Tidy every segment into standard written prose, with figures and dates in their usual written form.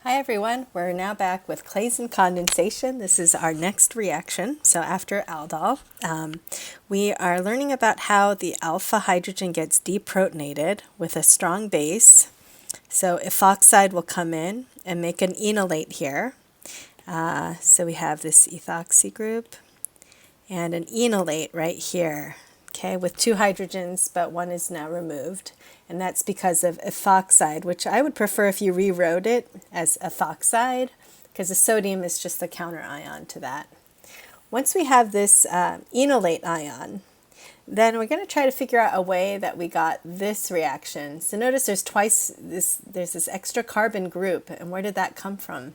Hi everyone, we're now back with Claisen condensation. This is our next reaction. So after aldol, we are learning about how the alpha hydrogen gets deprotonated with a strong base. So ethoxide will come in and make an enolate here. So we have this ethoxy group and an enolate right here, okay, with two hydrogens, but one is now removed. And that's because of ethoxide, which I would prefer if you rewrote it as ethoxide, because the sodium is just the counter ion to that. Once we have this enolate ion, then we're going to try to figure out a way that we got this reaction. So notice there's this extra carbon group, and where did that come from?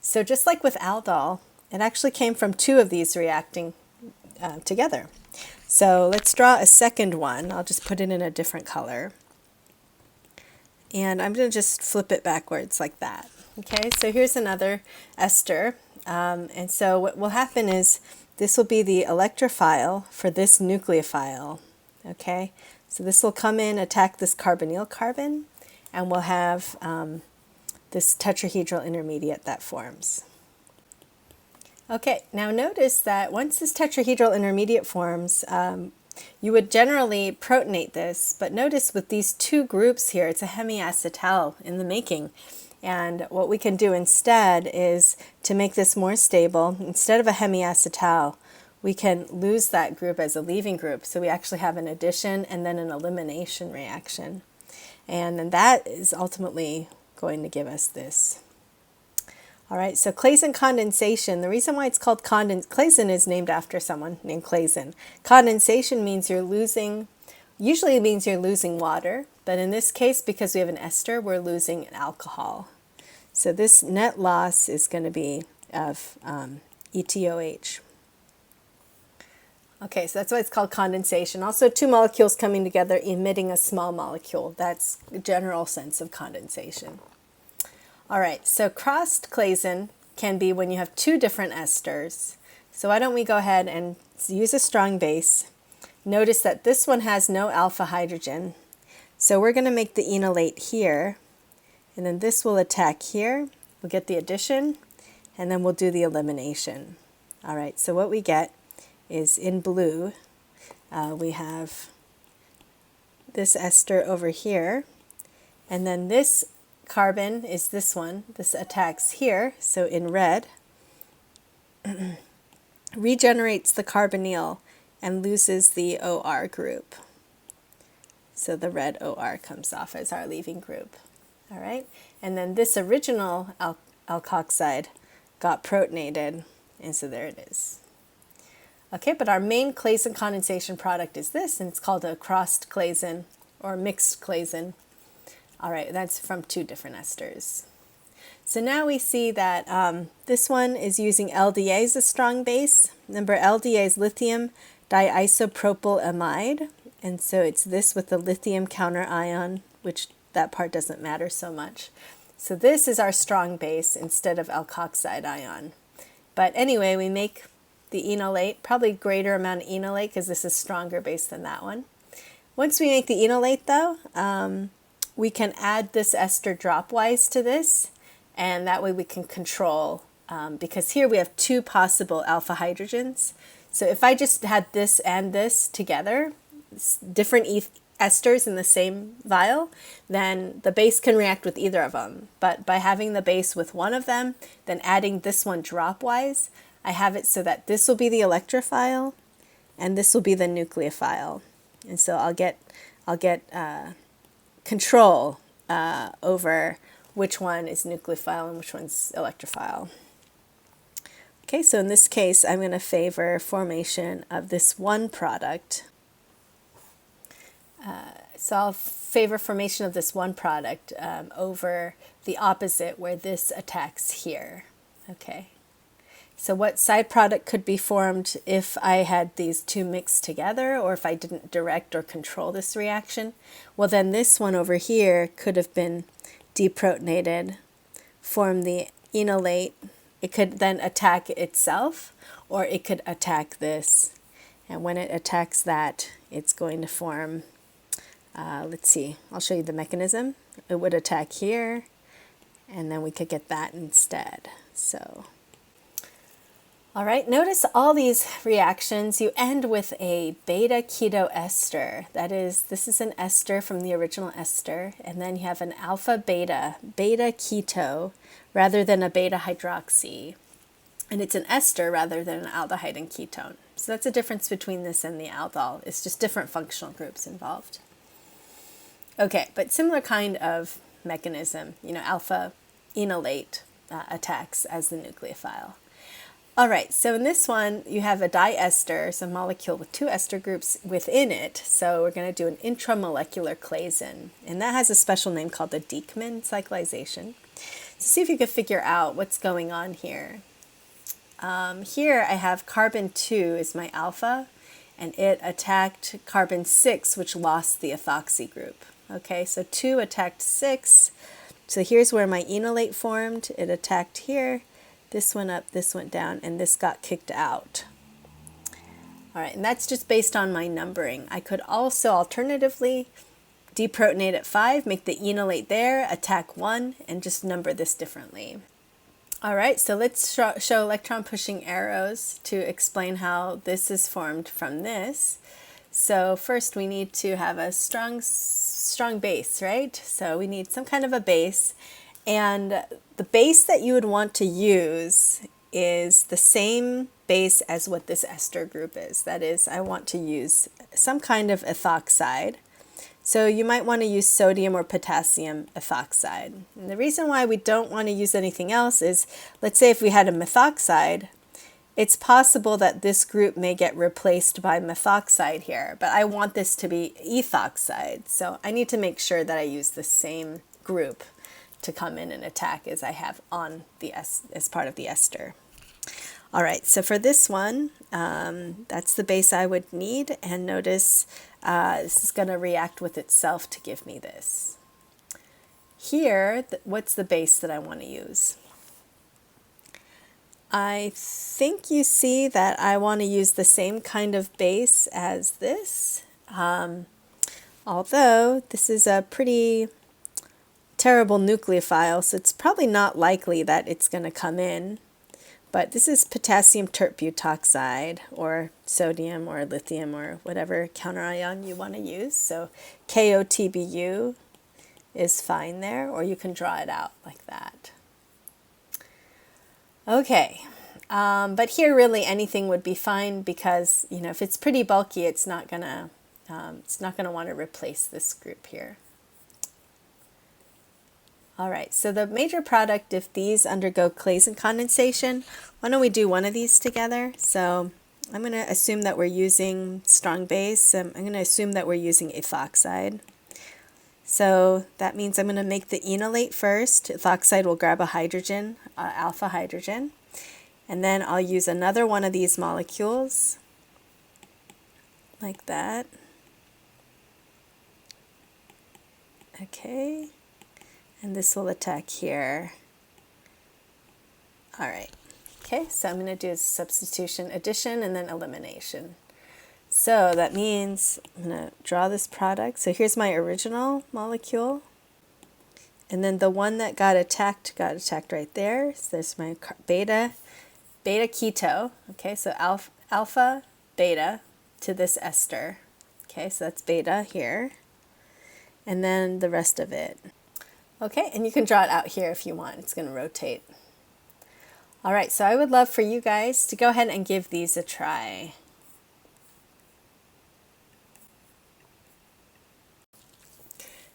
So just like with aldol, it actually came from two of these reacting together. So let's draw a second one. I'll just put it in a different color. And I'm going to just flip it backwards like that. Okay, so here's another ester. And so what will happen is this will be the electrophile for this nucleophile. Okay, so this will come in, attack this carbonyl carbon, and we'll have this tetrahedral intermediate that forms. Okay, now notice that once this tetrahedral intermediate forms, you would generally protonate this, but notice with these two groups here, it's a hemiacetal in the making. And what we can do instead is to make this more stable, instead of a hemiacetal, we can lose that group as a leaving group. So we actually have an addition and then an elimination reaction. And then that is ultimately going to give us this. All right, so Claisen condensation, the reason why it's called Claisen is named after someone named Claisen. Condensation means you're losing, usually it means you're losing water, but in this case, because we have an ester, we're losing an alcohol. So this net loss is going to be of ETOH. Okay, so that's why it's called condensation. Also, two molecules coming together emitting a small molecule. That's the general sense of condensation. All right, so crossed Claisen can be when you have two different esters. So why don't we go ahead and use a strong base. Notice that this one has no alpha hydrogen. So we're going to make the enolate here, and then this will attack here. We'll get the addition, and then we'll do the elimination. All right, so what we get is in blue, we have this ester over here, and then this carbon is this one. This attacks here, so in red, regenerates the carbonyl and loses the OR group. So the red OR comes off as our leaving group. All right, and then this original alkoxide got protonated, and so there it is. Okay, but our main Claisen condensation product is this, and it's called a crossed Claisen or mixed Claisen. All right, that's from two different esters. So now we see that this one is using LDA as a strong base. Remember, LDA is lithium diisopropylamide, and so it's this with the lithium counter ion, which that part doesn't matter so much. So this is our strong base instead of alkoxide ion. But anyway, we make the enolate, probably greater amount of enolate because this is stronger base than that one. Once we make the enolate though, we can add this ester dropwise to this, and that way we can control, because here we have two possible alpha hydrogens. So if I just had this and this together, different esters in the same vial, then the base can react with either of them. But by having the base with one of them, then adding this one dropwise, I have it so that this will be the electrophile and this will be the nucleophile. And so I'll get control over which one is nucleophile and which one's electrophile. Okay, so in this case, I'm going to favor formation of this one product. So I'll favor formation of this one product over the opposite where this attacks here. Okay. So what side product could be formed if I had these two mixed together, or if I didn't direct or control this reaction? Well, then this one over here could have been deprotonated, form the enolate. It could then attack itself, or it could attack this. And when it attacks that, it's going to form, let's see, I'll show you the mechanism. It would attack here, and then we could get that instead. So, all right, notice all these reactions, you end with a beta keto ester. That is, this is an ester from the original ester, and then you have an alpha beta, beta keto, rather than a beta hydroxy. And it's an ester rather than an aldehyde and ketone. So that's the difference between this and the aldol. It's just different functional groups involved. Okay, but similar kind of mechanism, alpha enolate attacks as the nucleophile. All right, so in this one, you have a diester, so a molecule with two ester groups within it. So we're going to do an intramolecular Claisen, and that has a special name called the Dieckmann cyclization. So see if you can figure out what's going on here. Here I have carbon 2 is my alpha, and it attacked carbon 6, which lost the ethoxy group. Okay, so 2 attacked 6. So here's where my enolate formed. It attacked here. This went up, this went down, and this got kicked out. All right, and that's just based on my numbering. I could also alternatively deprotonate at 5, make the enolate there, attack 1, and just number this differently. All right, so let's show electron pushing arrows to explain how this is formed from this. So first we need to have a strong base, right? So we need some kind of a base. And the base that you would want to use is the same base as what this ester group is. That is, I want to use some kind of ethoxide. So you might want to use sodium or potassium ethoxide. And the reason why we don't want to use anything else is, let's say if we had a methoxide, it's possible that this group may get replaced by methoxide here, but I want this to be ethoxide. So I need to make sure that I use the same group to come in and attack as I have on the as part of the ester. All right, so for this one, that's the base I would need, and notice this is going to react with itself to give me this. Here, what's the base that I want to use? I think you see that I want to use the same kind of base as this, although this is a pretty terrible nucleophile, so it's probably not likely that it's going to come in. But this is potassium tert butoxide, or sodium or lithium or whatever counterion you want to use. So KOTBU is fine there, or you can draw it out like that. Okay, but here really anything would be fine because if it's pretty bulky, it's not gonna want to replace this group here. All right, so the major product, if these undergo Claisen condensation, why don't we do one of these together? So I'm going to assume that we're using strong base. I'm going to assume that we're using ethoxide. So that means I'm going to make the enolate first. Ethoxide will grab a hydrogen, alpha hydrogen, and then I'll use another one of these molecules, like that. Okay. And this will attack here. All right. Okay, so I'm going to do substitution, addition, and then elimination. So that means I'm going to draw this product. So here's my original molecule. And then the one that got attacked right there. So there's my beta keto. Okay, so alpha, beta to this ester. Okay, so that's beta here. And then the rest of it. Okay, and you can draw it out here if you want. It's going to rotate. All right, so I would love for you guys to go ahead and give these a try.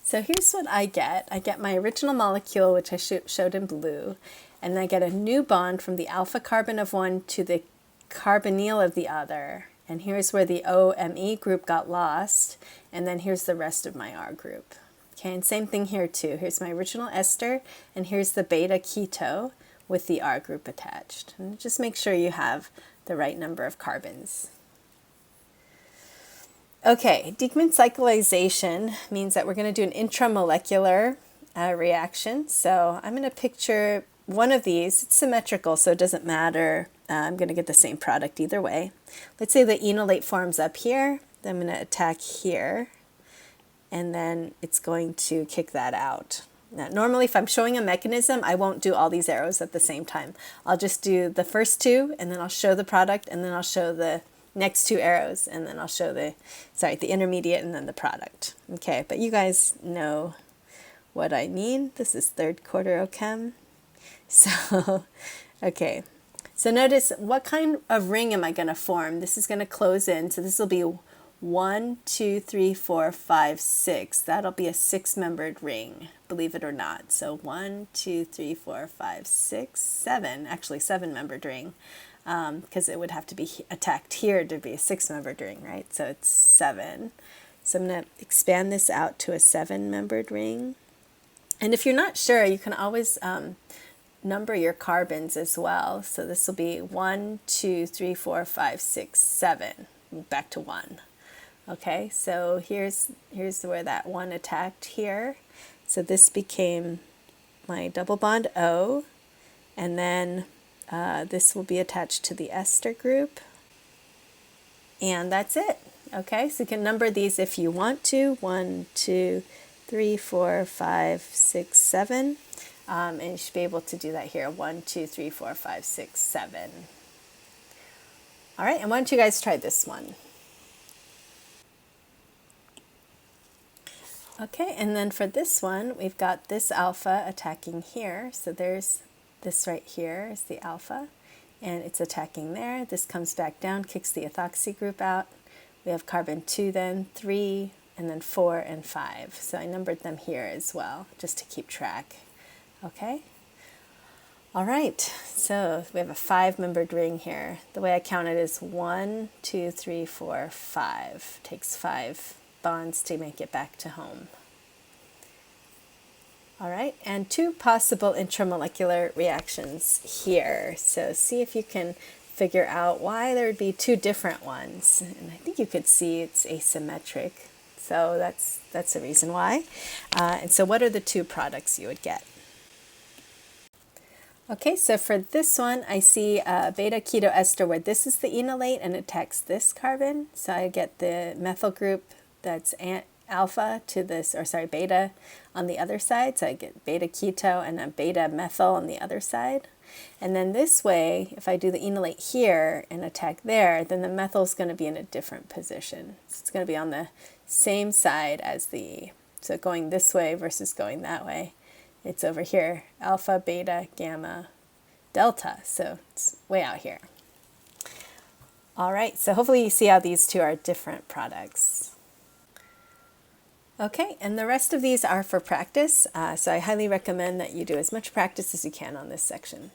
So here's what I get. I get my original molecule, which I showed in blue, and then I get a new bond from the alpha carbon of one to the carbonyl of the other. And here's where the OMe group got lost, and then here's the rest of my R group. Okay, and same thing here too. Here's my original ester, and here's the beta keto with the R group attached. And just make sure you have the right number of carbons. Okay, Dieckmann cyclization means that we're going to do an intramolecular reaction. So I'm going to picture one of these. It's symmetrical, so it doesn't matter. I'm going to get the same product either way. Let's say the enolate forms up here. Then I'm going to attack here. And then it's going to kick that out. Now, normally if I'm showing a mechanism, I won't do all these arrows at the same time. I'll just do the first two, and then I'll show the product, and then I'll show the next two arrows, and then I'll show the intermediate and then the product. Okay, but you guys know what I mean. This is third quarter OChem. So, okay. So notice, what kind of ring am I going to form? This is going to close in. So this will be 1, 2, 3, 4, 5, 6. That'll be a 6-membered ring, believe it or not. So 1, 2, 3, 4, 5, 6, 7. Actually, 7-membered ring, because it would have to be attacked here to be a 6-membered ring, right? So it's 7. So I'm going to expand this out to a 7-membered ring. And if you're not sure, you can always number your carbons as well. So this will be 1, 2, 3, 4, 5, 6, 7. Back to 1. Okay, so here's where that 1 attacked here. So this became my double bond O, and then this will be attached to the ester group. And that's it. Okay, so you can number these if you want to. 1, 2, 3, 4, 5, 6, 7. And you should be able to do that here. 1, 2, 3, 4, 5, 6, 7. All right, and why don't you guys try this one? Okay, and then for this one, we've got this alpha attacking here. So there's this right here is the alpha, and it's attacking there. This comes back down, kicks the ethoxy group out. We have carbon 2 then, 3, and then 4 and 5. So I numbered them here as well, just to keep track. Okay. All right, so we have a 5-membered ring here. The way I count it is 1, 2, 3, 4, 5. Takes 5 bonds to make it back to home. All right, and 2 possible intramolecular reactions here. So see if you can figure out why there would be 2 different ones. And I think you could see it's asymmetric. So that's the reason why. And so what are the 2 products you would get? Okay, so for this one, I see a beta keto ester where this is the enolate and attacks this carbon. So I get the methyl group that's alpha to this, or sorry, beta on the other side. So I get beta keto and a beta methyl on the other side. And then this way, if I do the enolate here and attack there, then the methyl is going to be in a different position. So it's going to be on the same side as so going this way versus going that way. It's over here, alpha, beta, gamma, delta. So it's way out here. All right, so hopefully you see how these 2 are different products. Okay, and the rest of these are for practice. So I highly recommend that you do as much practice as you can on this section.